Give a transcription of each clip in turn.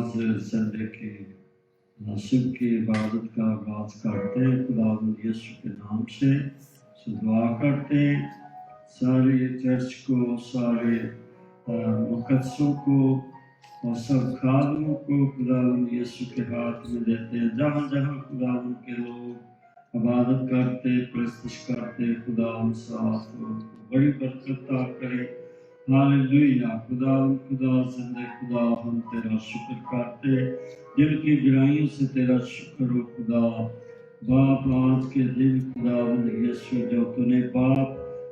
आज संडे के सुबह की इबादत का आगाज करते हैं खुदावंद यीशु के नाम से दुआ करते हैं। सारे चर्च को, सारे मुकद्दसों को और सब खादमों को खुदावंद यीशु के हाथ में देते हैं। जहाँ जहाँ खुदावंद के लोग इबादत करते, प्रस्तुत करते, खुदावंद साथ बड़ी बरकत करे। हालेलुया। खुदा जिंदे खुदा, हम तेरा शुक्र करते, दिल की गहराइयों से तेरा शुक्र हो खुदा। बाप आज के दिन खुदा यीशु जो तूने बाप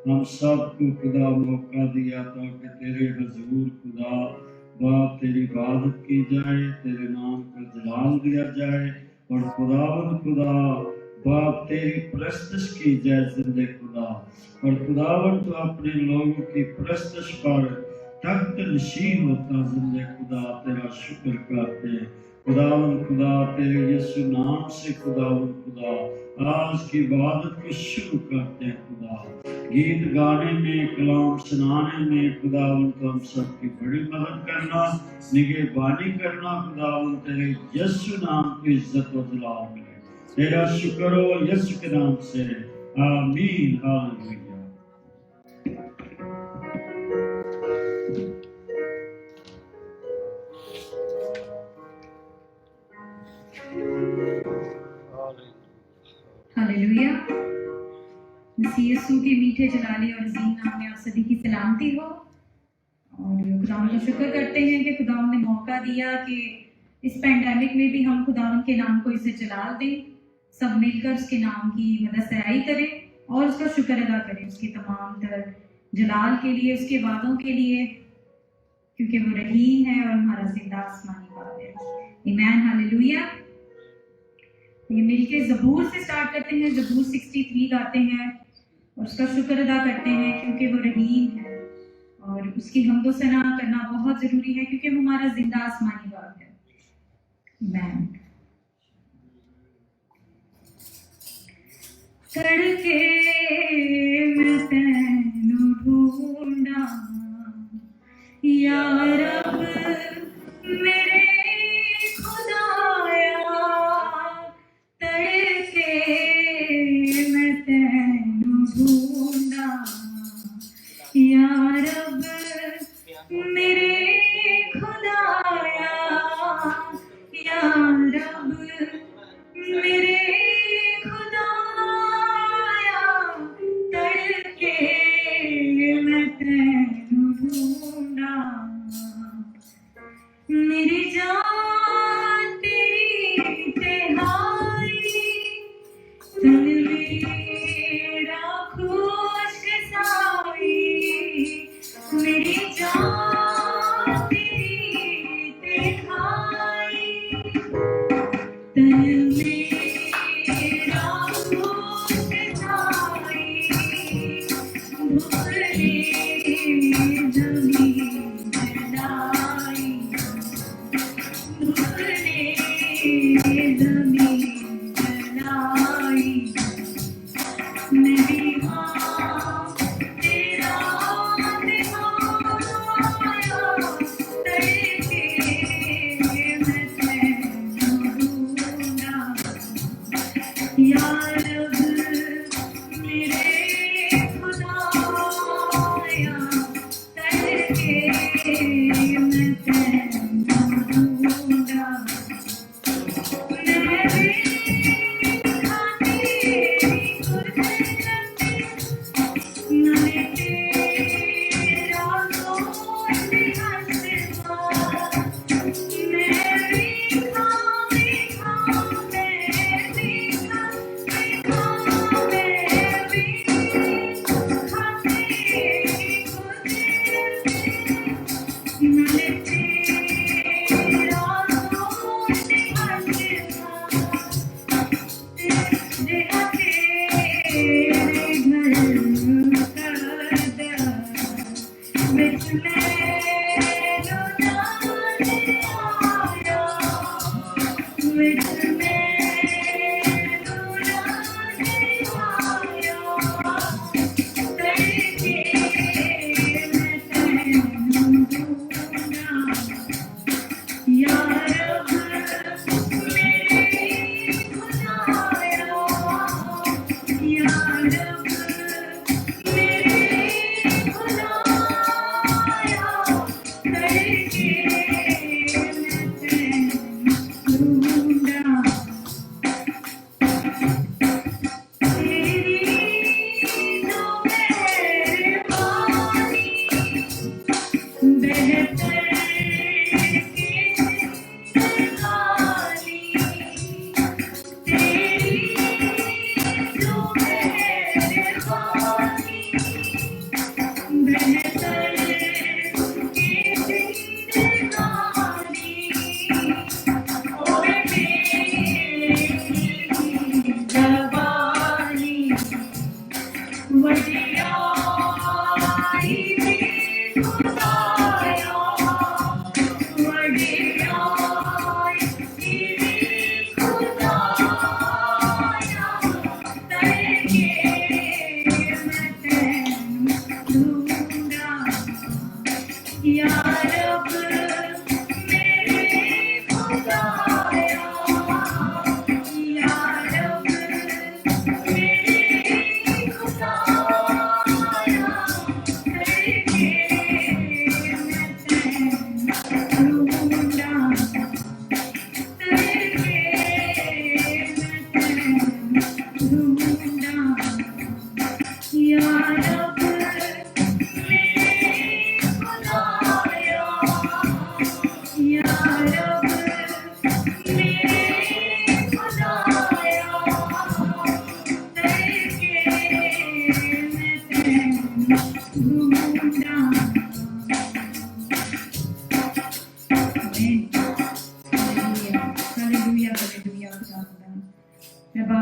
हम सबको खुदा मौका दिया ताकि तेरे हुजूर खुदा बाप तेरी इबादत की जाए, तेरे नाम को जलाल दिया जाए और खुदा बाप तेरी प्रस्तुत की जाए जिंदे खुदा। और खुदावन तो अपने लोगों की प्रस्तुत पर तख्त नशीन होता जिंदे खुदा तेरा शुक्र करते हैं। खुदावन खुदा तेरे यीशु नाम से खुदावन खुदा आज की इबादत को शुरू करते हैं खुदा। गीत गाने में, कलाम सुनाने में खुदावन तो हम सबकी बड़ी मदद करना, निगहबानी करना खुदावन तेरे यीशु नाम की इज्जत और जलाल मिले। तेरा शुक्र हो यीशु के नाम से, आमीन। हालेलुया। हालेलुया। मसीह यीशु के मीठे जलाले और अजीम नाम में आप सभी की सलामती हो। और खुदावन का शुक्र करते हैं कि खुदावन ने मौका दिया कि इस पैंडेमिक में भी हम खुदावन के नाम को इसे जलाल दें, सब मिलकर उसके नाम की मदद सराई करें और उसका शुक्र अदा करें, उसके तमाम तर जलाल के लिए, उसके वादों के लिए, क्योंकि वो रहीम है और हमारा जिंदा आसमानी बाप है। आमीन। हालेलुया। ये मिलके ज़बूर से स्टार्ट करते हैं। ज़बूर 63 गाते हैं और उसका शुक्र अदा करते हैं क्योंकि वो रहीम है और उसकी हम्दो सना करना बहुत ज़रूरी है क्योंकि वो हमारा जिंदा आसमानी बाप है। आमीन। तड़के मैं तैनू ढूंढा या रब मेरे खुदाया, तड़के मैं तैनू ढूंढा या रब मेरे खुदाया, या रब मेरे मेरे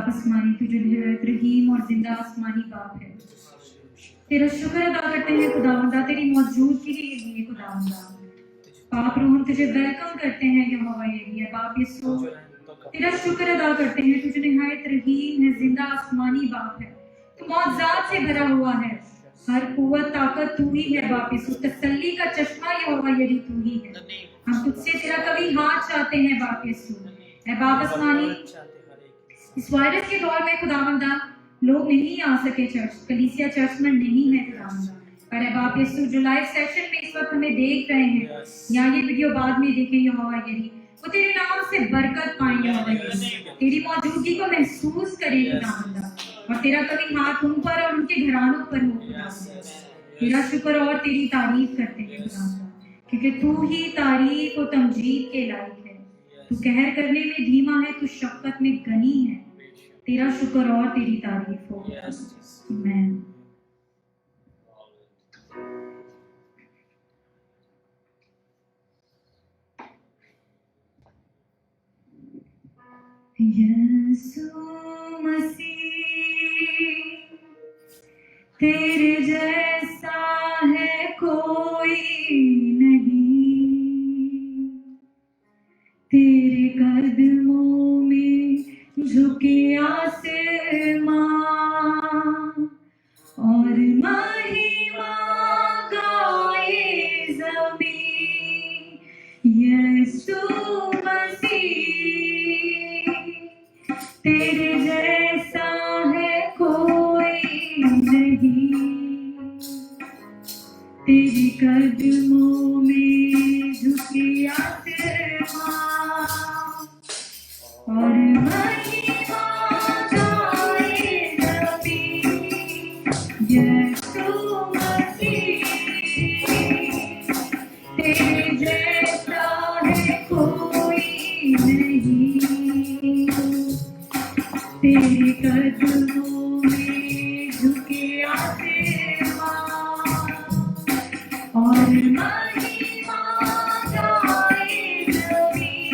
आसमानी, तू जो निहायत रहीम और जिंदा आसमानी बाप है। तेरा शुक्र अदा करते हैं खुदावंदा तेरी मौजूदगी के लिए खुदावंदा। पाक रूह हम तुझे वेलकम करते हैं यहोवा यही है बाप यीशु। तेरा शुक्र अदा करते हैं, तुझे निहायत रहीम है, जिंदा आसमानी बाप है। तू मौजूदात से भरा हुआ है, हर कुव्वत ताकत तू ही है बाप यीशु। तसल्ली का चश्मा यहोवा यही तू ही है। हम तुझसे तेरा कभी हाथ चाहते हैं बाप यीशु। ऐ बाप आसमानी, इस वायरस के दौर में खुदावंदा लोग नहीं आ सके चर्च, कलीसिया चर्च में नहीं है खुदावंदा, पर ऐ बाप यीशु जो लाइव सेशन में इस वक्त हमें देख रहे हैं या ये वीडियो बाद में देखें यहोवा यही, वो तेरे नाम से बरकत पाएंगे यहोवा यही, तेरी मौजूदगी को महसूस करें खुदावंदा, और तेरा कभी हाथ उन पर और उनके घरानों पर हो खुदावंदा। तेरा शुक्र और तेरी तारीफ करते हैं खुदावंदा, क्योंकि तू ही तारीफ और तमजीद के लायक है। तू कहर करने में धीमा है, तू शफकत में गनी है। तेरा शुक्र और तेरी तारीफ हो। आमीन। यीशु मसीह तेरे जैसा है कोई नहीं, तेरे कदमों में झुके आसमां और महिमा गाए ज़मीं। यीशु मसीह तेरे जैसा है कोई नहीं, तेरे कदमों में झुके आसमां और महिमा गाए ज़मीं। यीशु मसीह तेरे जैसा है कोई नहीं, तेरे कदमों में झुके आसमां और महिमा गाए ज़मीं।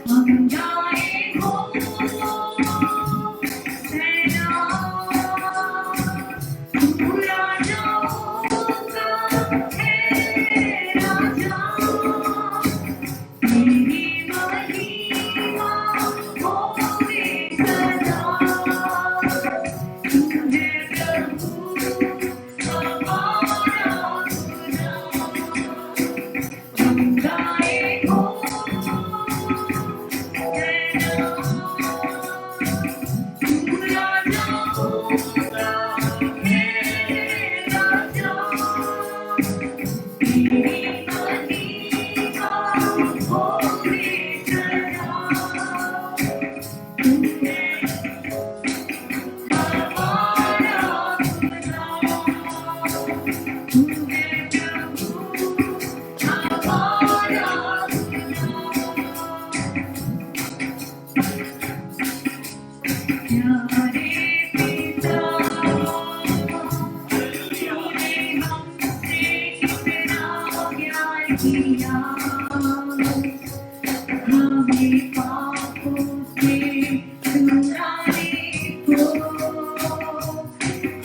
हम गाए हो सेना, तू राजाओं का है राजा, तेरी महिमा होवे सदा। तू है प्रभु हमारा खुदा, हम गाए हो सेना, तू राजाओं का है राजा, तेरी महिमा होवे सदा। तू है हमारा खुदा, तू है प्रभु हमारा प्यारे पिता, तूने हमसे कितना प्यार किया, हमें पापों से छुड़ाने को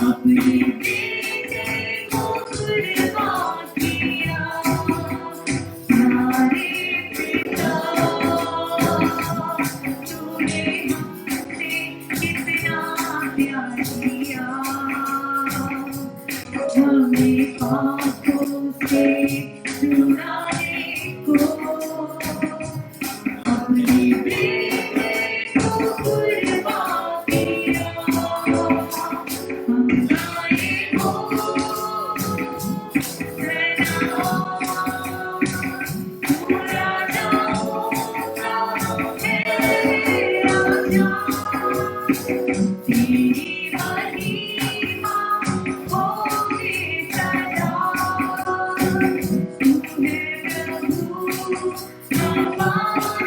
अपने बेटे को कुर्बान किया। प्यारे पिता, तूने हमसे कितना प्यार किया, हमें पापों से छुड़ाने को अपने बेटे को कुर्बान किया। हम गाए हो सेना, तू राजाओं का है राजा, तेरी महिमा होवे सदा। तू है प्रभु हमारा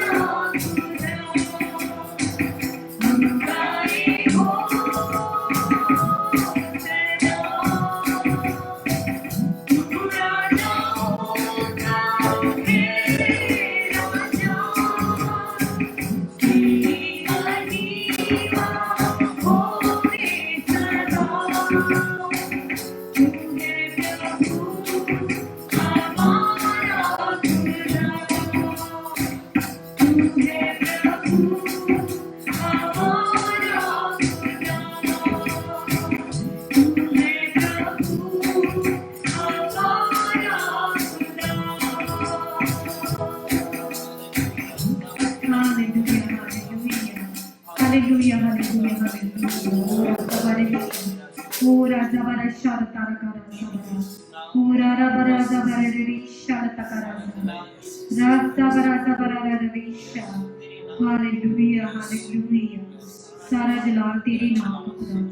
खुदा, हम गाए हो सेना, तू राजाओं का है राजा, तेरी महिमा हालेलुया हालेलुया हालेलुया ओ राजा बरा शार तारा का राजा ओ रारा बरा बरा रे शार तारा राजा बरा रे शार हालेलुया हालेलुया सारा जलाल तेरे नाम को खुदा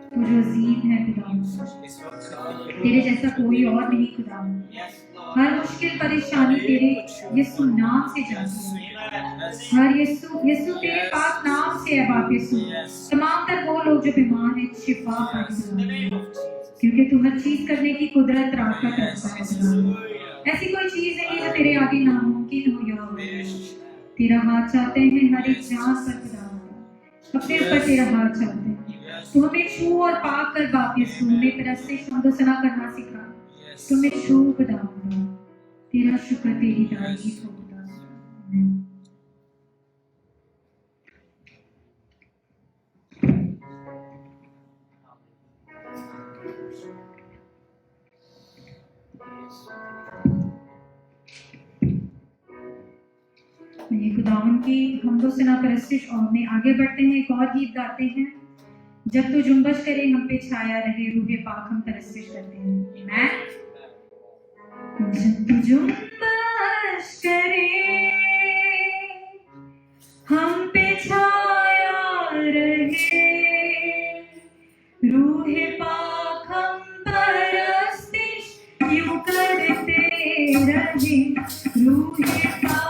तू जो अजीम है खुदा तेरे जैसा कोई और नहीं खुदा हर मुश्किल परेशानी तेरे यीशु नाम से जाती है हर यीशु तेरे पाक नाम से है बाप यीशु तमाम तर वो लोग जो बीमार हैं शिफा पाए क्योंकि तू हर चीज करने की कुदरत रखता है ऐसी कोई चीज नहीं जो तेरे आगे नामुमकिन हो या तेरा हाथ चाहते हैं हर एक जान पर खुदा अपने ऊपर तेरा हाथ चाहते हैं तू हमें छू और पाक कर बाप यीशु हमें परस्ते शब्दों सना करना सिखा तुम्हें छू खुदा तेरा शुक्र तेरी तारीफ हो खुदा ये खुदावन की हमदो सना परस्तिश और में आगे बढ़ते हैं एक और गीत गाते हैं जब तू जुम्बश करे हम पे छाया रहे रूहे पाक हम परस्तिश करते हैं मैं जब तू जुम्बश करे हम पे छाया रहे रूहे पाक हम परस्तिश यूं करते रहे रूहे पाक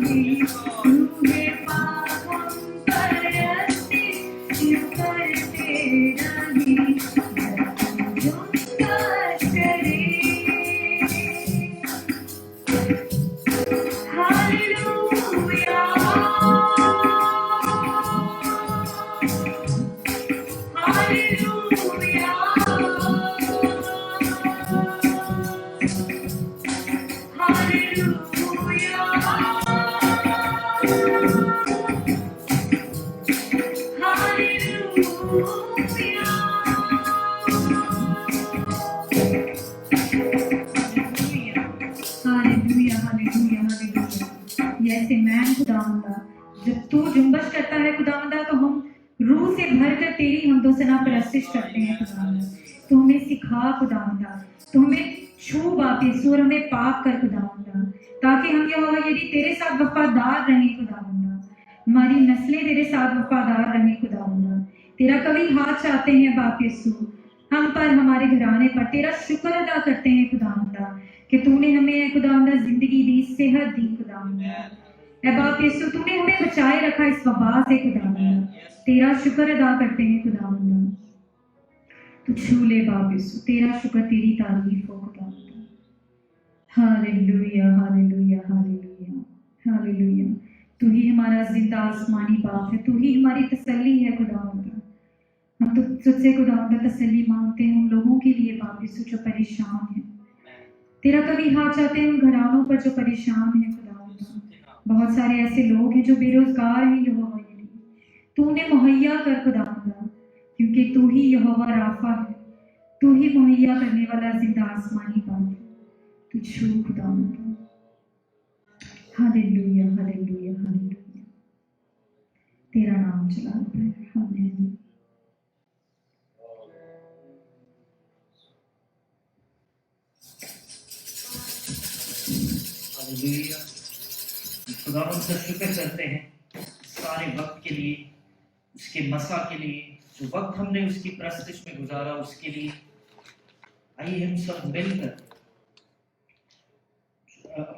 तूने पाप हम पर अस्तित्व करते रहे, जो कष्ट करे। Hallelujah, hallelujah, hallelujah, hallelujah, hallelujah. Yes amen खुदावंदा। जब तू जुम्बश करता है खुदावंदा, तो हम रूह से भरकर तेरी हमदो सना परस्तिश करते हैं खुदावंदा। तो हमें सिखा खुदावंदा, तो हमें छू बाप यीशु और हमें पाक कर खुदावंदा, ताकि हम यहोवा यदि तेरे साथ वफादार रहें खुदावंदा, हमारी नस्लें तेरे साथ वफादार रहें खुदावंदा। तेरा कभी हाथ चाहते हैं बाप यीशु हम पर, हमारे घराने पर। तेरा शुक्र अदा करते हैं खुदावंदा कि तूने हमें खुदावंदा जिंदगी दी, सेहत दी खुदावंदा। ऐ बाप यीशु तूने हमें बचाए रखा इस वबा से खुदावंदा। तेरा शुक्र अदा करते हैं खुदावंदा। तू छू ले बाप यीशु, तेरा शुक्र, तेरी तारीफ हो खुदावंदा। Hallelujah, hallelujah, hallelujah, hallelujah. तू ही हमारा जिंदा आसमानी बाप है, तू ही हमारी तसल्ली है खुदावंदा। हम तो तुझसे खुदावंदा तसल्ली मांगते हैं उन लोगों के लिए बाप यीशु जो परेशान हैं। तेरा कभी हाथ चाहते हैं उन घरानों पर जो परेशान है खुदावंदा। बहुत सारे ऐसे लोग हैं जो बेरोजगार हैं यहोवा यदि तू उन्हें मुहैया कर खुदावंदा, क्योंकि तू ही यहोवा राफा है, तू ही मुहैया करने वाला जिंदा आसमानी बाप है। तू छू खुदावंदा। Hallelujah, hallelujah, hallelujah. तेरा नाम जलाल है। हालेलुया। हालेलुया। खुदावंद का शुक्र करते हैं सारे वक्त के लिए, उसके मसा के लिए, जो वक्त हमने उसकी प्रस्तुति में गुजारा उसके लिए। आइए हम सब मिलकर,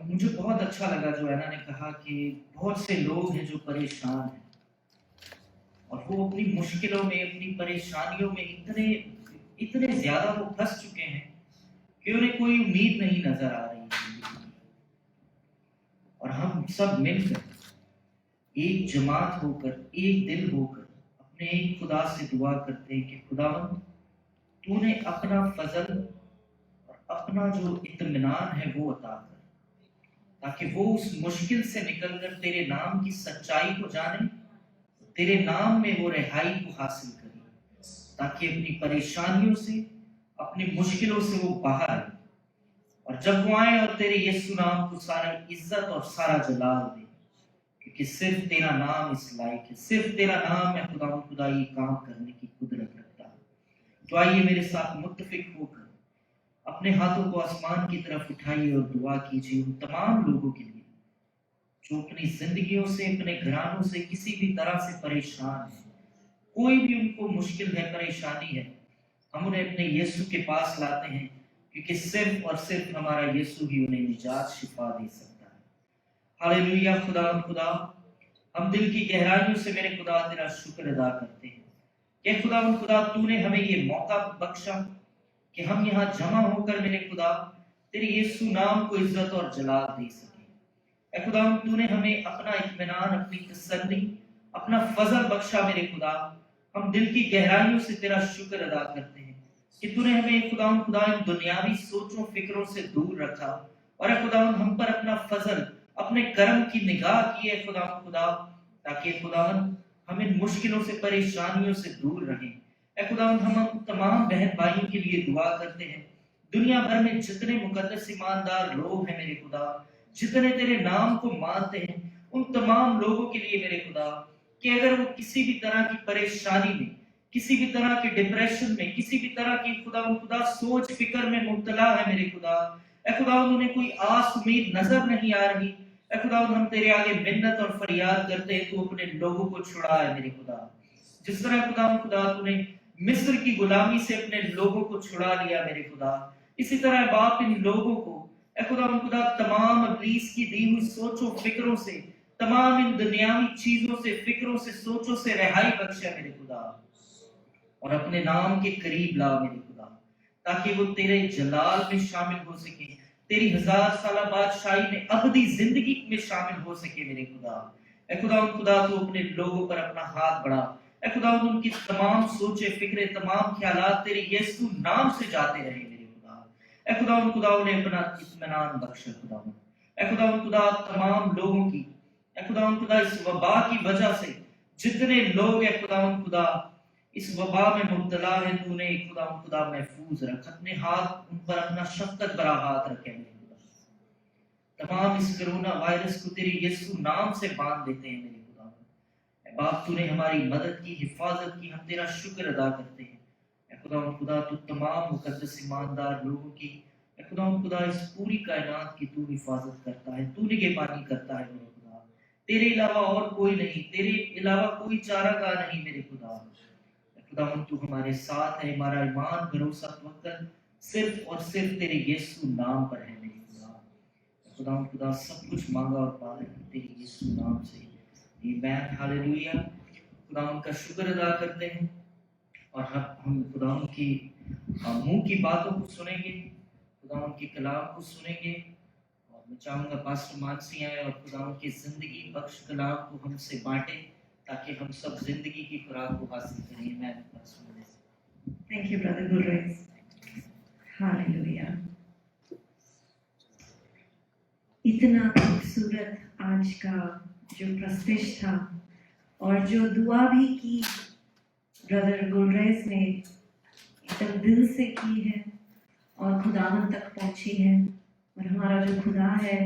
मुझे बहुत अच्छा लगा जो ऐना ने कहा कि बहुत से लोग हैं जो परेशान हैं और वो अपनी मुश्किलों में, अपनी परेशानियों में इतने इतने ज्यादा वो फंस चुके हैं कि उन्हें कोई उम्मीद नहीं नजर आ रही है। और हम सब मिलकर एक जमात होकर, एक दिल होकर अपने एक खुदा से दुआ करते हैं कि खुदावंद तूने अपना फजल और अपना जो इत्मीनान है वो अता कर, ताकि वो उस मुश्किल से निकलकर तेरे नाम की सच्चाई को जाने, तेरे नाम में वो रिहाई को हासिल करे, ताकि अपनी परेशानियों से, अपनी मुश्किलों से वो बाहर आए। और जब वो आए और तेरे यीशु नाम को सारा इज्जत और सारा जलाल दे, क्योंकि सिर्फ तेरा नाम इस लायक है, सिर्फ तेरा नाम है खुदा ये काम करने की कुदरत रखता है। तो आइए मेरे साथ मुत्तफिक होकर अपने हाथों को आसमान की तरफ उठाइए और दुआ कीजिए उन तमाम लोगों के लिए जो अपनी जिंदगियों से, अपने घरानों से किसी भी तरह से परेशान है। कोई भी उनको मुश्किल है, परेशानी है, हम उन्हें अपने यीशु के पास लाते हैं, क्योंकि सिर्फ और सिर्फ हमारा यीशु ही उन्हें निजात शिफा दे सकता है। हालेलुया। खुदा हम दिल की गहराइयों से मेरे खुदा तेरा शुक्र अदा करते हैं कि खुदा तूने हमें ये मौका बख्शा कि हम यहाँ जमा होकर मेरे खुदा तेरे यीशु नाम को इज्जत और जलाल दे सके। खुदा तूने हमें अपना इत्मीनान, अपनी तसल्ली, अपना फजल बख्शा मेरे खुदा। हम दिल की गहराइयों से तेरा शुक्र अदा करते हैं कि तूने हमें खुदा इन दुनियावी सोचों फिक्रों से दूर रखा और खुदा हम पर अपना फजल, अपने कर्म की निगाह की है खुदा, ताकि खुदा हम इन मुश्किलों से, परेशानियों से दूर रहें। खुदा हम तमाम बहन भाइयों के लिए दुआ करते हैं, दुनिया भर में जितने मुकद्दस ईमानदार लोग हैं मेरे खुदा, जितने तेरे नाम को मानते हैं, उन तमाम लोगों के लिए मेरे खुदा कि अगर वो किसी भी तरह की परेशानी में, किसी भी तरह के डिप्रेशन में, किसी भी तरह की खुदा सोच फिक्र में मुब्तला है मेरे खुदा, उन्हें कोई आस उम्मीद नजर नहीं आ रही, खुदा हम तेरे आगे मिन्नत और फरियाद करते हैं, तू अपने लोगों को छुड़ा है मेरे खुदा। जिस तरह खुदा तूने मिस्र की गुलामी से अपने लोगों को छुड़ा लिया मेरे खुदा, इसी तरह बाप इन लोगों को ए खुदा तमाम इब्लीस की दी हुई सोचों फिक्रों से, तमाम इन दुनियावी चीजों से, फिक्रों से, सोचों से रिहाई बख्शे मेरे खुदा, और अपने नाम के करीब ला मेरे खुदा, ताकि वो तेरे जलाल में शामिल हो सके, तेरी 1000 साल बादशाही में अबदी जिंदगी में शामिल हो सके मेरे खुदा। ए खुदा तू अपने लोगों पर अपना हाथ बढ़ा। ए खुदा उनकी तमाम सोचे फिक्रे, तमाम ख्यालात तेरे यीशु नाम से जाते रहे मेरे खुदा। ए खुदा उन्हें अपना इत्मीनान बख्श खुदा। ए खुदा तमाम लोगों की, ए खुदा इस वबा की वजह से जितने लोग ए खुदा इस वबा में मुब्तला है, तूने खुदा महफूज रख, अपने हाथ उन पर अपना शफकत भरा हाथ रखे मेरे खुदा। तमाम इस कोरोना वायरस को तेरे यीशु नाम से बांध देते हैं मेरे खुदा। बाप तूने हमारी मदद की, हिफाजत की, हम तेरा शुक्र अदा करते हैं। खुदा तू तमाम मुकद्दस ईमानदार लोगों की, खुदा इस पूरी कायनात की तू हिफाजत करता है, तू निगहबानी करता है मेरे खुदा। तेरे अलावा और कोई नहीं, तेरे अलावा कोई चारागाह नहीं मेरे खुदा। तू हमारे साथ है, हमारा ईमान भरोसा तवक्कुल सिर्फ और सिर्फ तेरे यीशु नाम पर है मेरे खुदा सब कुछ मांगा और पा रहे हैं तेरे यीशु नाम से। आमीन, हालेलुया। खुदा उनका शुक्र अदा करते हैं और हम खुदा की मुंह की बातों को सुनेंगे, खुदा उनके कलाम को सुनेंगे। और मैं चाहूँगा पास्टर मानसी आए और खुदा उनकी जिंदगी बख्श कलाम को हमसे बांटे, ताकि हम सब जिंदगी की खुराक को हासिल करें। मैं thank you brother Gulrez, hallelujah. इतना खूबसूरत आज का जो प्रस्तिश था और जो दुआ भी की ब्रदर गुलरेज ने एकदम दिल से की है और खुदावन तक पहुंची है। और हमारा जो खुदा है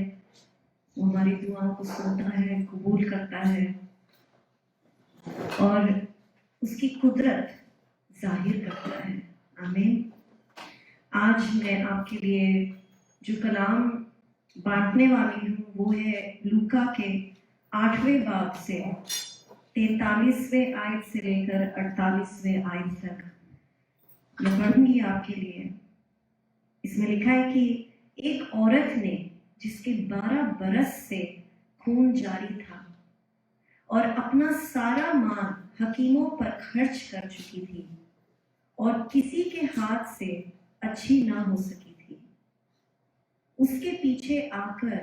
वो हमारी दुआओं को सुनता है, कबूल करता है और उसकी कुदरत जाहिर करता है। आमीन। आज मैं आपके लिए जो कलाम बांटने वाली हूँ वो है लूका के 8वें बाब से 43वें आयत से लेकर 48वें आयत तक मैं पढ़ूंगी आपके लिए। इसमें लिखा है कि एक औरत ने जिसके 12 बरस से खून जारी था और अपना सारा माल हकीमों पर खर्च कर चुकी थी और किसी के हाथ से अच्छी ना हो सकी थी, उसके पीछे आकर,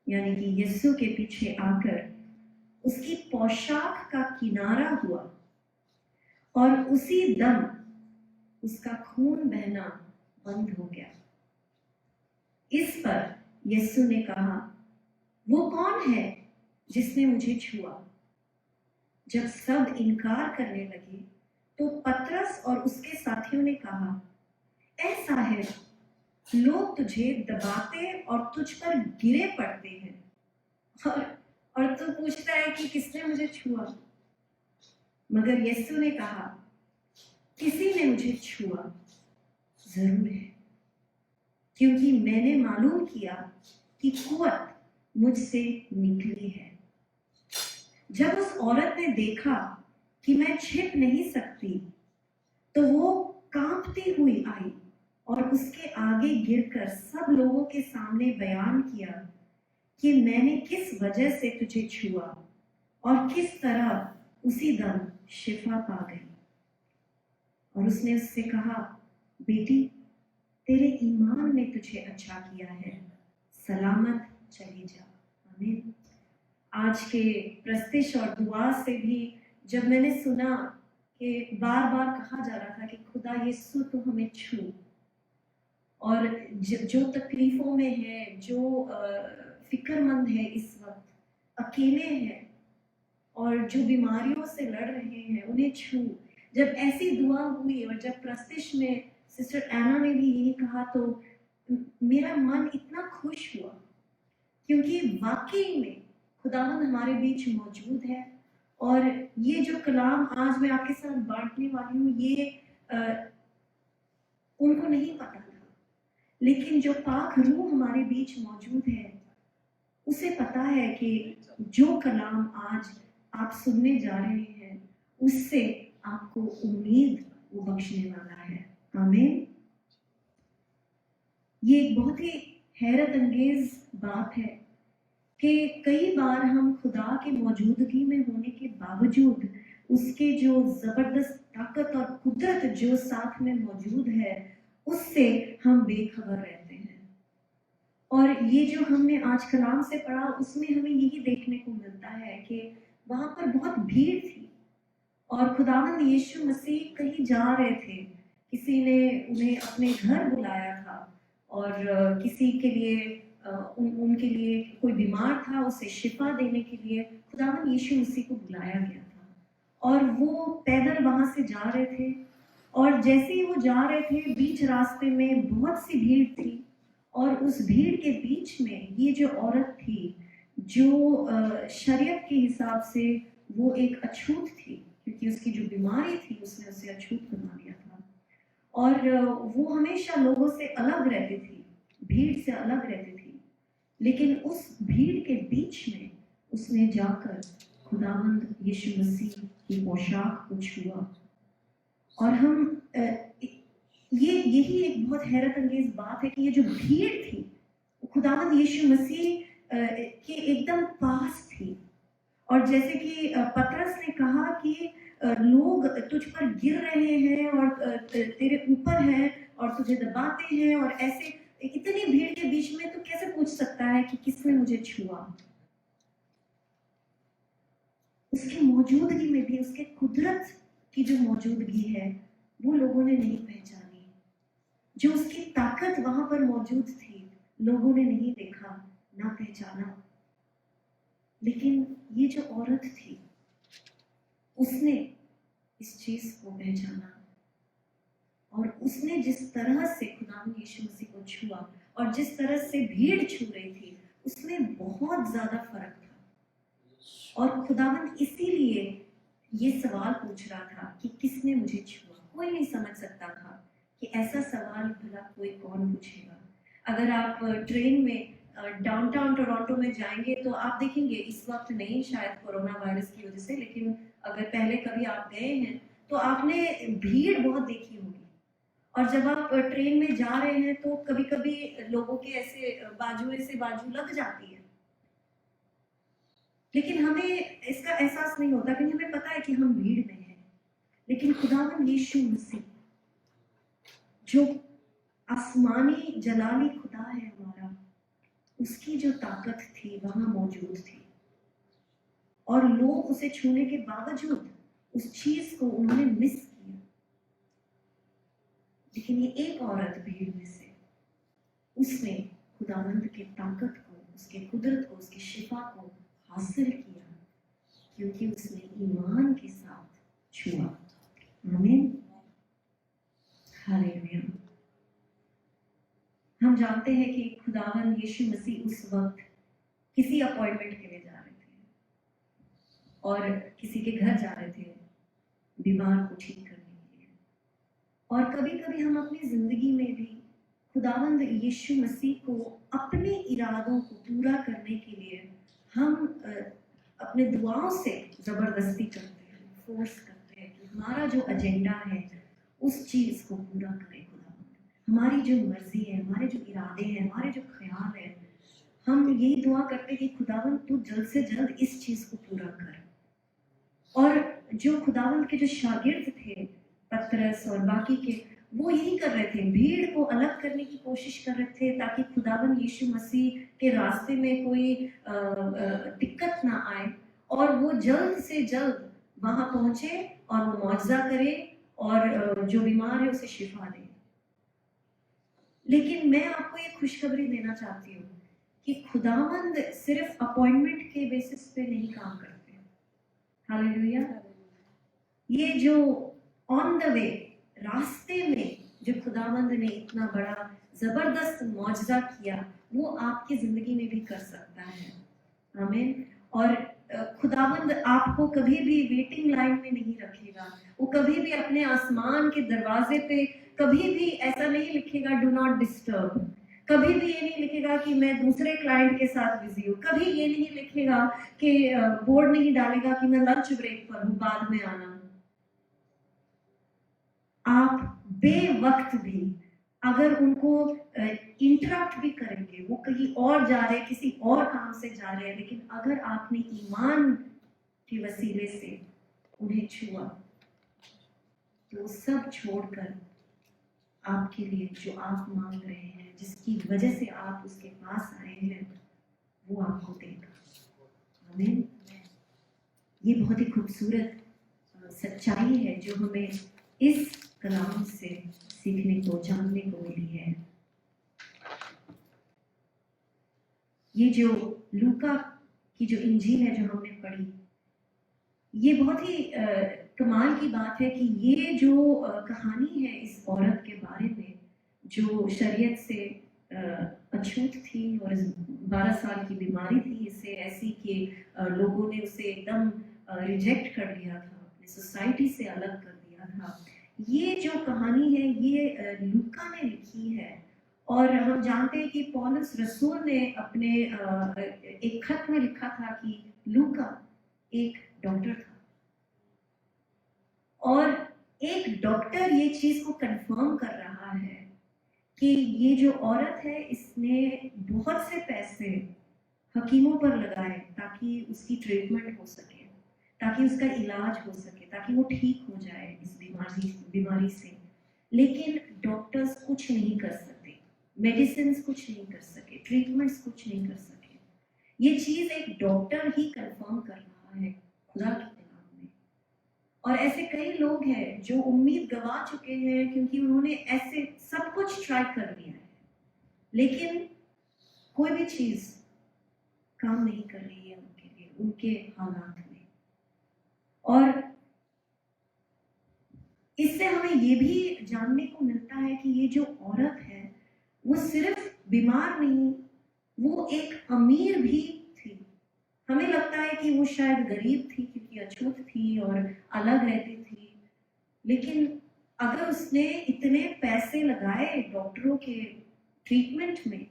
यानी कि यीशु के पीछे आकर उसकी पोशाक का किनारा हुआ और उसी दम उसका खून बहना बंद हो गया। इस पर यीशु ने कहा, वो कौन है जिसने मुझे छुआ? जब सब इनकार करने लगे तो पतरस और उसके साथियों ने कहा, ऐ साहिब, लोग तुझे दबाते और तुझ पर गिरे पड़ते हैं और तू पूछता है कि किसने मुझे छुआ? मगर यीशु ने कहा, किसी ने मुझे छुआ जरूर है, क्योंकि मैंने मालूम किया कि कुव्वत मुझसे निकली है। जब उस औरत ने देखा कि मैं छिप नहीं सकती तो वो कांपती हुई आई और उसके आगे गिरकर सब लोगों के सामने बयान किया कि मैंने किस वजह से तुझे छुआ और किस तरह उसी दम शिफा पा गई। और उसने उससे कहा, बेटी, तेरे ईमान ने तुझे अच्छा किया है, सलामत चली जा। आमीन। आज के प्रस्तिश और दुआ से भी जब मैंने सुना कि बार बार कहा जा रहा था कि खुदा यीशु तो हमें छू, और जो तकलीफों में है, जो फिक्रमंद है, इस वक्त अकेले हैं और जो बीमारियों से लड़ रहे हैं, उन्हें छू। जब ऐसी दुआ हुई और जब प्रस्तिश में सिस्टर एना ने भी यही कहा तो मेरा मन इतना खुश हुआ, क्योंकि वाकई में खुदावंद हमारे बीच मौजूद है। और ये जो कलाम आज मैं आपके साथ बांटने वाली हूँ, ये उनको नहीं पता था, लेकिन जो पाक रूह हमारे बीच मौजूद है उसे पता है कि जो कलाम आज आप सुनने जा रहे हैं उससे आपको उम्मीद वो बख्शने वाला है। आमीन। ये एक बहुत ही हैरत अंगेज बात है कि कई बार हम खुदा की मौजूदगी में होने के बावजूद उसके जो ज़बरदस्त ताकत और कुदरत जो साथ में मौजूद है उससे हम बेखबर रहते हैं। और ये जो हमने आज कलाम से पढ़ा उसमें हमें यही देखने को मिलता है कि वहाँ पर बहुत भीड़ थी और खुदावंद यीशु मसीह कहीं जा रहे थे, किसी ने उन्हें अपने घर बुलाया था और किसी के लिए उनके लिए कोई बीमार था उसे शिफा देने के लिए खुदावंद यीशु मसीह को बुलाया गया था और वो पैदल वहाँ से जा रहे थे। और जैसे ही वो जा रहे थे बीच रास्ते में बहुत सी भीड़ थी और उस भीड़ के बीच में ये जो औरत थी जो शरीयत के हिसाब से वो एक अछूत थी, क्योंकि उसकी जो बीमारी थी उसने उसे अछूत बना दिया था और वो हमेशा लोगों से अलग रहती थी, भीड़ से अलग रहती थी। लेकिन उस भीड़ के बीच में उसने जाकर खुदावंद यीशु मसीह की पोशाक को छुआ। और हम यही एक बहुत हैरत अंगेज बात है कि ये जो भीड़ थी खुदावंद यीशु मसीह के एकदम पास थी। और जैसे कि पतरस ने कहा कि लोग तुझ पर गिर रहे हैं और तेरे ऊपर हैं और तुझे दबाते हैं और ऐसे इतनी भीड़ के बीच में तो कैसे पूछ सकता है कि किसने मुझे छुआ। उसकी मौजूदगी में भी उसके कुदरत की जो मौजूदगी है वो लोगों ने नहीं पहचानी, जो उसकी ताकत वहां पर मौजूद थी लोगों ने नहीं देखा ना पहचाना। लेकिन ये जो औरत थी उसने इस चीज को पहचाना और उसने जिस तरह से खुदावंद यीशु मसीह को छुआ और जिस तरह से भीड़ छू रही थी उसमें बहुत ज्यादा फर्क था। और खुदावंद इसीलिए ये सवाल पूछ रहा था कि किसने मुझे छुआ। कोई नहीं समझ सकता था कि ऐसा सवाल भला कोई कौन पूछेगा। अगर आप ट्रेन में डाउनटाउन टोरंटो में जाएंगे तो आप देखेंगे, इस वक्त नहीं शायद कोरोना वायरस की वजह से, लेकिन अगर पहले कभी आप गए हैं तो आपने भीड़ बहुत देखी होगी। और जब आप ट्रेन में जा रहे हैं तो कभी कभी लोगों के ऐसे बाजू से बाजू लग जाती है, लेकिन हमें इसका एहसास नहीं होता क्योंकि हमें पता है कि हम भीड़ में हैं। लेकिन खुदावंद यीशु मसीह जो आसमानी जलाली खुदा है हमारा, उसकी जो ताकत थी वहां मौजूद थी और लोग उसे छूने के बावजूद उस चीज को उन्होंने मिस किया। लेकिन ये एक औरत भीड़ में से उसने खुदावंद की ताकत को, उसके कुदरत को, उसकी शिफा को हासिल किया क्योंकि उसने ईमान के साथ छुआ। आमीन, हालेलुया। हम जानते हैं कि खुदावंद यीशु मसीह उस वक्त किसी अपॉइंटमेंट के लिए जा रहे थे और किसी के घर जा रहे थे बीमार को ठीक करने के लिए। और कभी कभी हम अपनी जिंदगी में भी खुदावंद यीशु मसीह को अपने इरादों को पूरा करने के लिए हम अपने दुआओं से जबरदस्ती करते हैं, फोर्स करते हैं कि हमारा जो एजेंडा है उस चीज को पूरा करें। हमारी जो मर्जी है, हमारे जो इरादे हैं, हमारे जो ख्याल है, हम यही दुआ करते हैं कि खुदावंद तू जल्द से जल्द इस चीज को पूरा कर। और जो खुदावंद के जो शागिर्द थे पतरस और बाकी के, वो यही कर रहे थे, भीड़ को अलग करने की कोशिश कर रहे थे ताकि खुदावंद यीशु मसीह के रास्ते में कोई दिक्कत ना आए और वो जल्द से जल्द वहां पहुंचे और वो मौजज़ा करे और जो बीमार है उसे शिफा दे। लेकिन मैं आपको ये खुशखबरी देना चाहती हूँ कि खुदावंद सिर्फ अपॉइंटमेंट के बेसिस पे नहीं काम करते। हालेलुया। ये जो ऑन द वे, रास्ते में जो खुदावंद ने इतना बड़ा जबरदस्त मौजज़ा किया वो आपकी जिंदगी में भी कर सकता है। आमीन। और खुदावंद आपको कभी भी वेटिंग लाइन में नहीं रखेगा। वो कभी भी अपने आसमान के दरवाजे पे कभी भी ऐसा नहीं लिखेगा डू नॉट डिस्टर्ब, कभी भी ये नहीं लिखेगा कि मैं दूसरे क्लाइंट के साथ बिजी हूँ, कभी ये नहीं लिखेगा कि बोर्ड नहीं डालेगा कि मैं लंच ब्रेक पर हूँ, बाद में आना। आप बेवक्त भी अगर उनको इंटरप्ट भी करेंगे, वो कहीं और जा रहे हैं, किसी और काम से जा रहे हैं, लेकिन अगर आपने ईमान के वसीले से उन्हें छुआ तो सब छोड़कर आपके लिए जो आप मांग रहे हैं, जिसकी वजह से आप उसके पास आए हैं, वो आपको देगा। आमीन। ये बहुत ही खूबसूरत सच्चाई है जो हमें इस कलाम से सीखने को, जानने को मिली है। ये जो लूका की जो इंजील है जो हमने पढ़ी, ये बहुत ही कमाल की बात है कि ये जो कहानी है इस औरत के बारे में जो शरीयत से अछूत थी और 12 साल की बीमारी थी, इसे ऐसी कि लोगों ने उसे एकदम रिजेक्ट कर दिया था, अपने सोसाइटी से अलग कर दिया था। ये जो कहानी है ये लूका ने लिखी है और हम जानते हैं कि पौलुस रसूल ने अपने एक खत में लिखा था कि लूका एक डॉक्टर था और एक डॉक्टर ये चीज को कंफर्म कर रहा है कि ये जो औरत है इसने बहुत से पैसे हकीमों पर लगाए ताकि उसकी ट्रीटमेंट हो सके, ताकि उसका इलाज हो सके, ताकि वो ठीक हो जाए इस बीमारी से, लेकिन डॉक्टर्स कुछ नहीं कर सकते, मेडिसिन कुछ नहीं कर सके, ट्रीटमेंट्स कुछ नहीं कर सके। ये चीज एक डॉक्टर ही कंफर्म कर रहा है खुदा की कलाम में। और ऐसे कई लोग हैं जो उम्मीद गवा चुके हैं क्योंकि उन्होंने ऐसे सब कुछ ट्राई कर लिया है, लेकिन कोई भी चीज काम नहीं कर रही है उनके लिए, उनके हालात में। और इससे हमें ये भी जानने को मिलता है कि ये जो औरत है वो सिर्फ बीमार नहीं, वो एक अमीर भी थी। हमें लगता है कि वो शायद गरीब थी क्योंकि अछूत थी और अलग रहती थी, लेकिन अगर उसने इतने पैसे लगाए डॉक्टरों के ट्रीटमेंट में,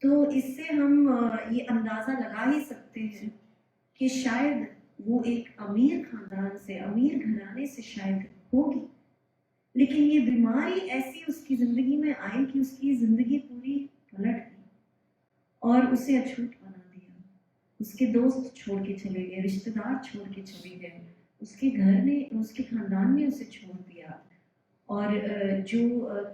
तो इससे हम ये अंदाजा लगा ही सकते हैं कि शायद वो एक अमीर खानदान से, अमीर घराने से शायद होगी। लेकिन ये बीमारी ऐसी उसकी जिंदगी में आई कि उसकी जिंदगी पूरी पलट गई और उसे अछूत बना दिया। उसके दोस्त छोड़ के चले गए, रिश्तेदार छोड़ के चले गए, उसके घर ने, उसके खानदान ने उसे छोड़ दिया और जो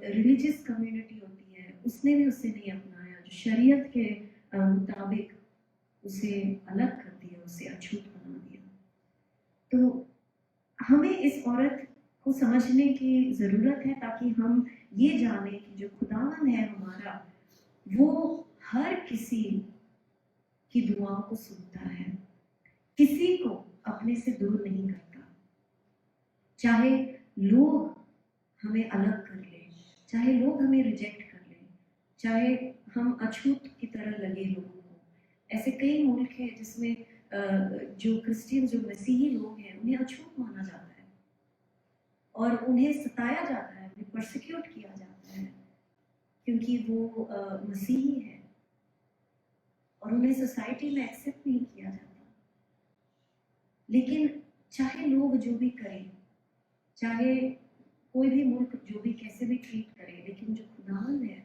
रिलीजियस कम्युनिटी होती है उसने भी उसे नहीं अपनाया, जो शरीयत के मुताबिक उसे अलग कर दिया, उसे अछूत बना दिया। तो हमें इस औरत को समझने की ज़रूरत है ताकि हम ये जानें कि जो खुदावन है हमारा, वो हर किसी की दुआओं को सुनता है, किसी को अपने से दूर नहीं करता। चाहे लोग हमें अलग कर लें, चाहे लोग हमें रिजेक्ट कर लें, चाहे हम अछूत की तरह लगे लोगों को। ऐसे कई मुल्क हैं जिसमें जो क्रिश्चियन, जो मसीही लोग हैं, उन्हें अछूत माना जाता है और उन्हें सताया जाता है, उन्हें परसिक्यूट किया जाता है क्योंकि वो मसीही है और उन्हें सोसाइटी में एक्सेप्ट नहीं किया जाता। लेकिन चाहे लोग जो भी करें, चाहे कोई भी मुल्क जो भी कैसे भी ट्रीट करे, लेकिन जो खुदावन है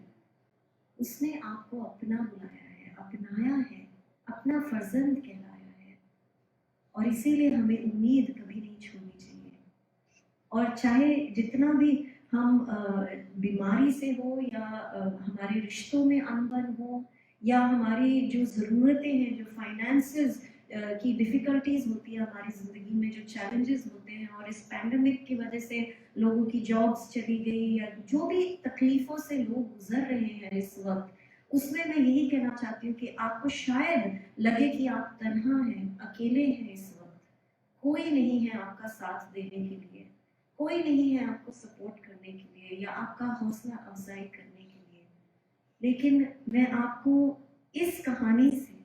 उसने आपको अपना बुलाया है, अपनाया है, अपना फर्जंद कहलाया है और इसीलिए हमें उम्मीद कभी नहीं छोड़नी चाहिए। और चाहे जितना भी हम बीमारी से हो या हमारे रिश्तों में अनबन हो या हमारी जो ज़रूरतें हैं, जो फाइनेंसेस की डिफ़िकल्टीज़ होती है हमारी ज़िंदगी में, जो चैलेंजेस होते हैं, और इस पैंडमिक की वजह से लोगों की जॉब्स चली गई या जो भी तकलीफ़ों से लोग गुजर रहे हैं इस वक्त, उसमें मैं यही कहना चाहती हूँ कि आपको शायद लगे कि आप तन्हा हैं, अकेले हैं इस वक्त, कोई नहीं है आपका साथ देने के लिए, कोई नहीं है आपको सपोर्ट करने के लिए या आपका हौसला अफजाई करने के लिए। लेकिन मैं आपको इस कहानी से,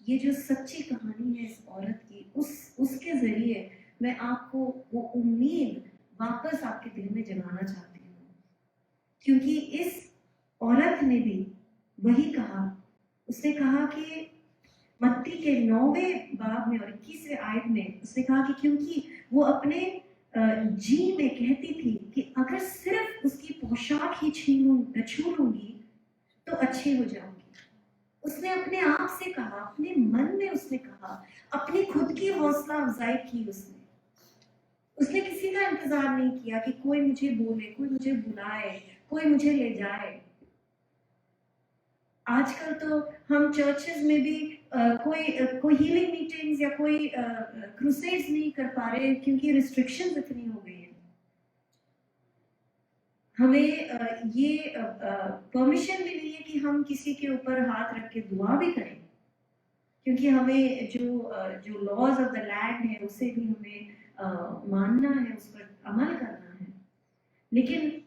ये जो सच्ची कहानी है इस औरत की, उसके ज़रिए मैं आपको वो उम्मीद वापस आपके दिल में जगाना चाहती हूँ, क्योंकि इस औरत ने भी वही कहा। उसने कहा कि मत्ती के 9वें बाब में और 21वें आयत में उसने कहा कि क्योंकि वो अपने जी में कहती थी कि अगर सिर्फ उसकी पोशाक ही छू लूंगी तो अच्छी हो जाऊंगी। उसने अपने आप से कहा, अपने मन में उसने कहा, अपनी खुद की हौसला अफजाई की। उसने किसी का इंतजार नहीं किया कि कोई मुझे बोले, कोई मुझे बुलाए, कोई मुझे ले जाए। आजकल तो हम चर्चेस में भी कोई हीलिंग मीटिंग्स या कोई क्रूसेड्स नहीं कर पा रहे क्योंकि रिस्ट्रिक्शंस इतनी हो गई है। हमें ये परमिशन भी नहीं है कि हम किसी के ऊपर हाथ रख के दुआ भी करें, क्योंकि हमें जो लॉज ऑफ द लैंड है उसे भी हमें मानना है, उस पर अमल करना है। लेकिन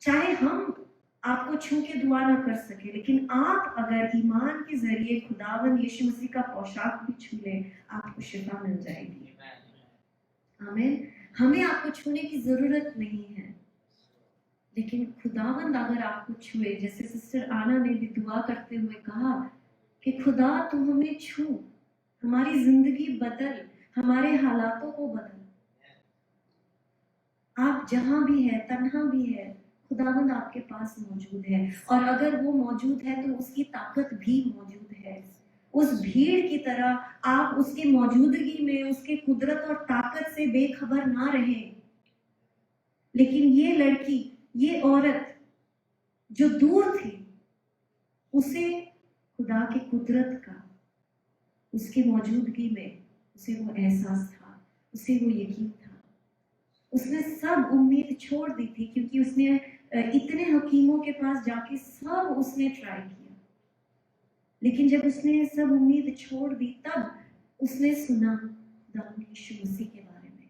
चाहे हम आपको छू के दुआ ना कर सके, लेकिन आप अगर ईमान के जरिए खुदावंद यीशु मसीह का पोशाक भी छू ले, आपको शिफा मिल जाएगी। आमीन। हमें आपको छूने की जरूरत नहीं है, लेकिन खुदावंद अगर आपको छुए, जैसे सिस्टर आना ने भी दुआ करते हुए कहा कि खुदा तू हमें छू, हमारी जिंदगी बदल, हमारे हालातों को बदल। आप जहां भी है, तन्हा भी है, खुदावंद आपके पास मौजूद है, और अगर वो मौजूद है तो उसकी ताकत भी मौजूद है। उस भीड़ की तरह आप उसकी मौजूदगी में उसके कुदरत और ताकत से बेखबर ना रहें। लेकिन ये लड़की, ये औरत जो दूर थी, उसे खुदा की कुदरत का, उसकी मौजूदगी में उसे वो एहसास था, उसे वो यकीन था। उसने सब उम्मीद छोड़ दी थी, क्योंकि उसने इतने हकीमों के पास जाके सब उसने ट्राई किया, लेकिन जब उसने सब उम्मीद छोड़ दी, तब उसने सुना खुदावंद यीशु मसीह के बारे में।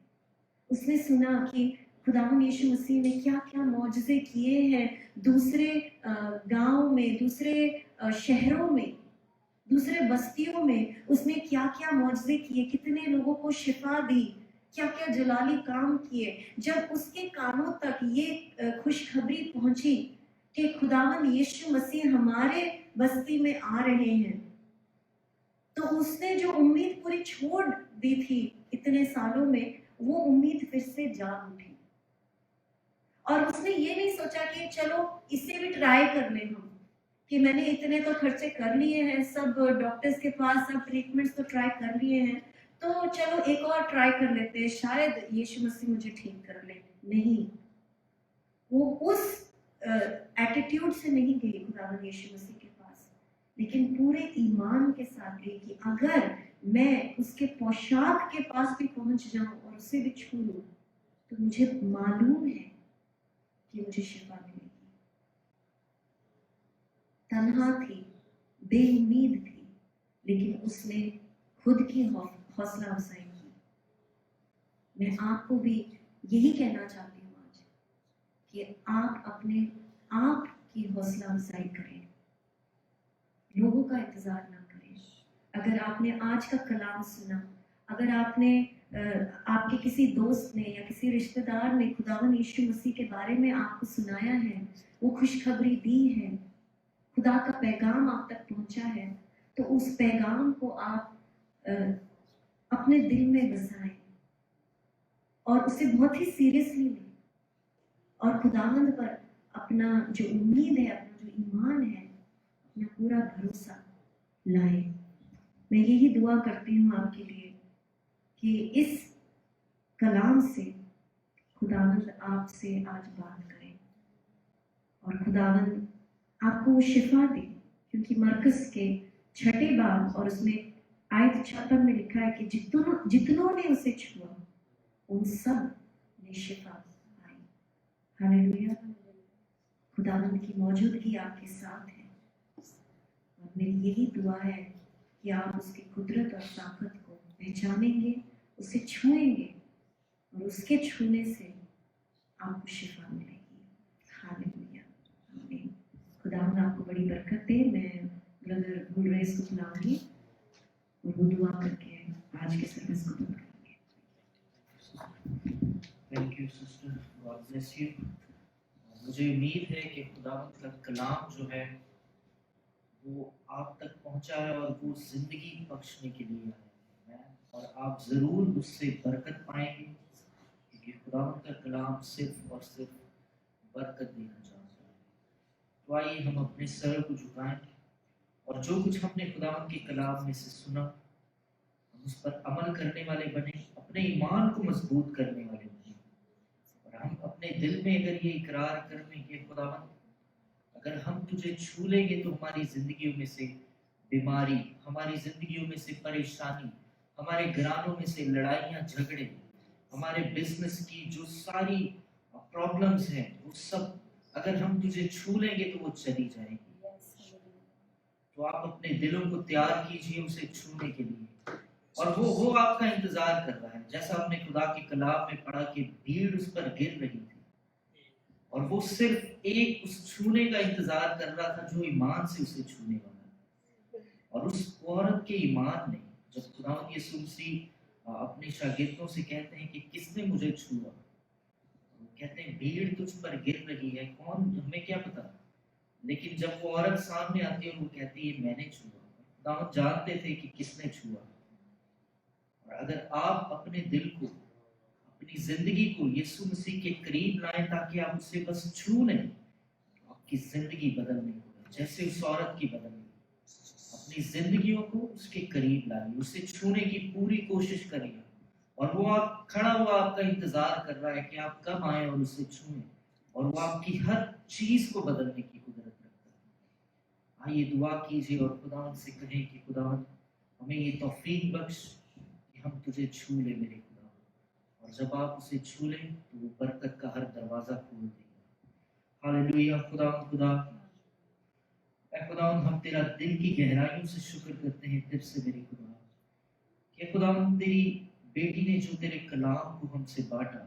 उसने सुना कि खुदावंद यीशु मसीह ने क्या क्या मौजज़े किए हैं दूसरे गांव में, दूसरे शहरों में, दूसरे बस्तियों में। उसने क्या क्या मौजज़े किए, कितने लोगों को शिफा दी, क्या क्या जलाली काम किए। जब उसके कानों तक ये खुशखबरी पहुंची कि खुदावंद यीशु मसीह हमारे बस्ती में आ रहे हैं, तो उसने जो उम्मीद पूरी छोड़ दी थी इतने सालों में, वो उम्मीद फिर से जाग उठी। और उसने ये नहीं सोचा कि चलो इसे भी ट्राई कर ले हम, कि मैंने इतने तो खर्चे कर लिए हैं, सब डॉक्टर्स के पास सब ट्रीटमेंट्स तो ट्राई कर लिए हैं, तो चलो एक और ट्राई कर लेते हैं, शायद यीशु मसीह मुझे ठीक कर ले। नहीं, वो उस एटीट्यूड से नहीं गई खुदावंद यीशु मसीह के पास, लेकिन पूरे ईमान के साथ गई कि अगर मैं उसके पोशाक के पास भी पहुंच जाऊं और उसे भी छू लूं, तो मुझे मालूम है कि मुझे शिफा मिलेगी। तन्हा थी, बेउम्मीद थी, लेकिन उसने खुद की हौसला अफजाई की। मैं आपको भी यही कहना चाहती हूँ आज, कि आप अपने आप की हौसला अफजाई करें, लोगों का इंतजार ना करें। अगर आपने आज का कलाम सुना, अगर आपने आपके किसी दोस्त ने या किसी रिश्तेदार ने खुदावंद यीशु मसीह के बारे में आपको सुनाया है, वो खुशखबरी दी है, खुदा का पैगाम आप तक पहुंचा है, तो उस पैगाम को आप अपने दिल में बसाएं और उसे बहुत ही सीरियसली लें, और खुदावंद पर अपना जो उम्मीद है, अपना जो ईमान है, अपना पूरा भरोसा लाएं। मैं यही दुआ करती हूँ आपके लिए कि इस कलाम से खुदावंद आपसे आज बात करें, और खुदावंद आपको वो शिफा दे, क्योंकि मरकस के 6 बाब और उसमें आयत 56 में लिखा है कि जितनों ने उसे छुआ उन सब ने शिफा पाई। हालेलुया। खुदावंद की मौजूदगी आपके साथ है, और मेरी यही दुआ है कि आप उसकी कुदरत और ताकत को पहचानेंगे, उसे छुएंगे, और उसके छूने से आपको शिफा मिलेगी। हालेलुया। आमीन। खुदावंद आपको बड़ी बरकत दे। मैं ब्रदर गुलरेज को बुलाऊंगी और वो दुआ करके आज के सर्विस को बंद करेंगे। Thank you sister, God bless you. मुझे उम्मीद है कि खुदावंद का कलाम जो है वो आप तक पहुंचा है, और वो जिंदगी बख्शने के लिए है, और आप ज़रूर उससे बरकत पाएंगे, क्योंकि कि खुदावंद का कलाम सिर्फ और सिर्फ बरकत देना चाहता है। तो आइए हम अपने सर को झुकाएं और जो कुछ हमने खुदावंद के कलाम में से सुना हम उस पर अमल करने वाले बने, अपने ईमान को मजबूत करने वाले बने। और हम अपने दिल में अगर ये इकरार कर लें कि खुदावंद अगर हम तुझे छू लेंगे तो हमारी जिंदगियों में से बीमारी, हमारी जिंदगियों में से परेशानी, हमारे घरानों में से लड़ाइयाँ झगड़े, हमारे बिजनेस की जो सारी प्रॉब्लम्स हैं वो सब अगर हम तुझे छू लेंगे तो वो चली जाएगी। तो आप अपने दिलों को तैयार कीजिए उसे छूने के लिए, और वो आपका इंतजार कर रहा है। जैसा आपने खुदा के कलाम में पढ़ा कि भीड़ उस पर गिर रही थी और वो सिर्फ एक उस छूने का इंतजार कर रहा था जो ईमान से उसे छूने वाला। और उस औरत के ईमान ने, जब खुदावंद यीशु मसीह अपने शागिर्दों से कहते हैं कि किसने मुझे छुआ, कहते हैं भीड़ तुझ पर गिर रही है, कौन, हमें क्या पता। लेकिन जब वो औरत सामने आती है और वो कहती है मैंने छुआ, खुदावंद जानते थे कि किसने छुआ। और अगर आप अपने दिल को, अपनी जिंदगी को यीशु मसीह के करीब लाएं ताकि आप उसे बस छू लें, तो आपकी जिंदगी बदलने होगी जैसे उस औरत की बदलनी। अपनी जिंदगियों को उसके करीब लाइए, उसे छूने की पूरी कोशिश करिए, और वो आप खड़ा हुआ आपका इंतजार कर रहा है कि आप कब आए और उसे छूएं, और वो आपकी हर चीज को बदलने की कुदरत रखता है। आइए दुआ कीजिए और खुदावंद से कहें कि खुदावंद हमें ये तौफीक बख्श कि हम तुझे छू ले मेरे खुदा, और जब आप उसे छू लें तो वो बरकत का हर दरवाजा खोल देगा। हालेलुया। खुदा खुदावंद हम तेरा दिल की गहराइयों से शुक्र करते हैं फिर से मेरे खुदा कि खुदावंद तेरी बेटी ने जो तेरे कलाम को हमसे बांटा,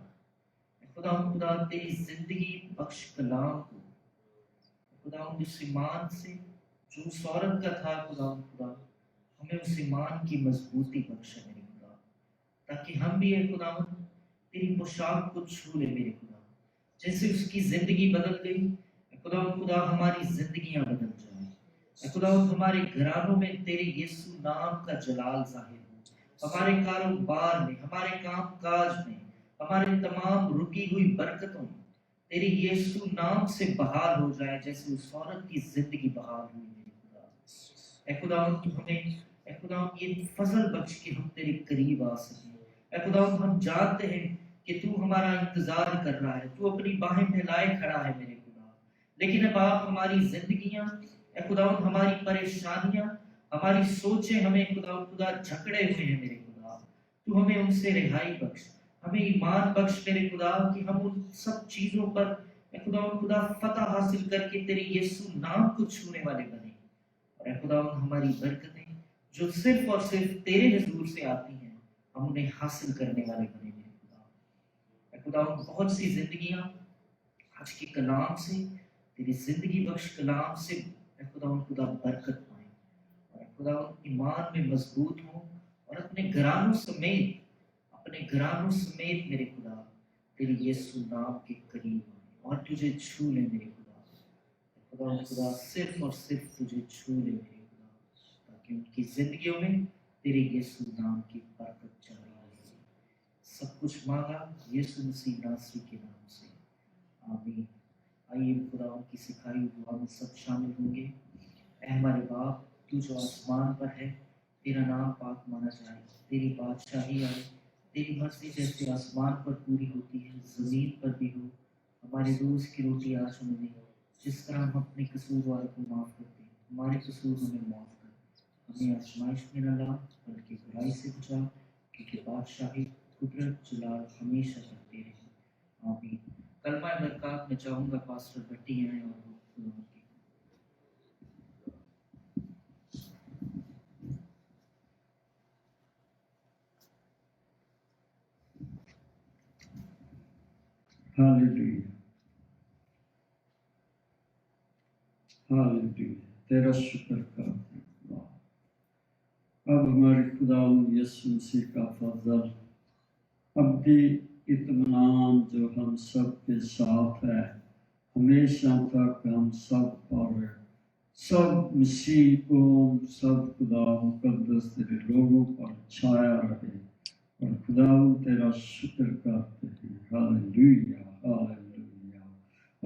खुदा तेरी जिंदगी बख्श कलाम को खुदावंद उस ईमान से जो उस औरत का था खुदा हमें उस ईमान की मजबूती बख्शे मेरे खुदा, ताकि हम भी खुदावंद तेरी पोशाक को छू ले मेरे खुदा। जैसे उसकी जिंदगी बदल गई खुदा हमारी जिंदगियां बदल जाए खुदा, हमारे घरानों में तेरे यीशु नाम का जलाल जाहिर हो, हमारे कारोबार में, हमारे काम काज में, हमारे तमाम रुकी हुई बरकतों में तेरे यीशु नाम से बहाल हो जाए जैसे उस औरत की जिंदगी बहाल हुई मेरे खुदा। खुदा तू हमें खुदा ये फजल बख्श के हम तेरे करीब आ सके। खुदा हम जानते हैं कि तू हमारा इंतजार कर रहा है, तू अपनी बाहें फैलाए खड़ा है मेरे खुदा। लेकिन अब आप हमारी जिंदगियां खुदा, हमारी परेशानियां, हमारी सोचें हमें खुदा झकड़े हुए हैं मेरे खुदा, तू हमें उनसे रिहाई बख्श, हमें ईमान बख्श मेरे खुदा कि हम उन सब चीजों पर खुदा फतह हासिल करके तेरे यीशु नाम को छूने वाले बने। और खुदा हमारी बरकतें जो सिर्फ और सिर्फ तेरे हुजूर से आती हैं हम उन्हें हासिल करने वाले बने मेरे खुदा। बहुत सी जिंदगियां आज के कलाम से, तेरी जिंदगी बख्श कलाम से खुदा बरकत पाए, और खुदा ईमान में मजबूत हो, और अपने घरानों समेत मेरे खुदा तेरे यीशु नाम के करीब आए और तुझे छू ले मेरे खुदा सिर्फ और सिर्फ तुझे छू ले मेरे खुदा, ताकि उनकी जिंदगियों में तेरे यीशु नाम की बरकत जारी रहे। सब कुछ मांगा यीशु मसीह नासरी के नाम से, आमीन। आइए खुदा की सिखाई दुआ में सब शामिल होंगे। हमारे बाप तू जो आसमान पर है, तेरा नाम पाक माना जाए, तेरी बादशाही आए, तेरी मर्जी जैसे आसमान पर पूरी होती है जमीन पर भी हो। हमारे रोज की रोटी आज हमें दे, जिस तरह हम अपने कसूरवार को माफ करते हैं, हमारे कसूर हमें माफ कर, हमें आजमाइश में न ला बल्कि बुराई से बचा, क्योंकि बादशाही कुदरत जलाल हमेशा करते रहे, आमीन। कलमा बरकत में चाहूँगा पास्टर भट्टी हैं और हालेलुया, हालेलुया, तेरा शुक्र करते हैं। अब हमारे खुदा यीशु मसीह का फजल, अब भी इत्मीनान जो हम सब के साथ है हमेशा तक, हम सब और सब मसीह को, सब खुदा मुकद्दस तेरे लोगों पर छाया रहे और खुदावंद तेरा शुक्र करते हैं। Hallelujah, hallelujah.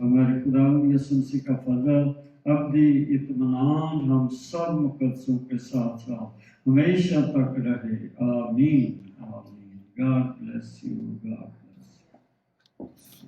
हमारे खुदावंद यीशु मसीह का फजल, अब्दी इत्मीनान हम सब मुकद्दसों के साथ साथ हमेशा तक रहे। आमीन, आमीन। God bless you. God bless you.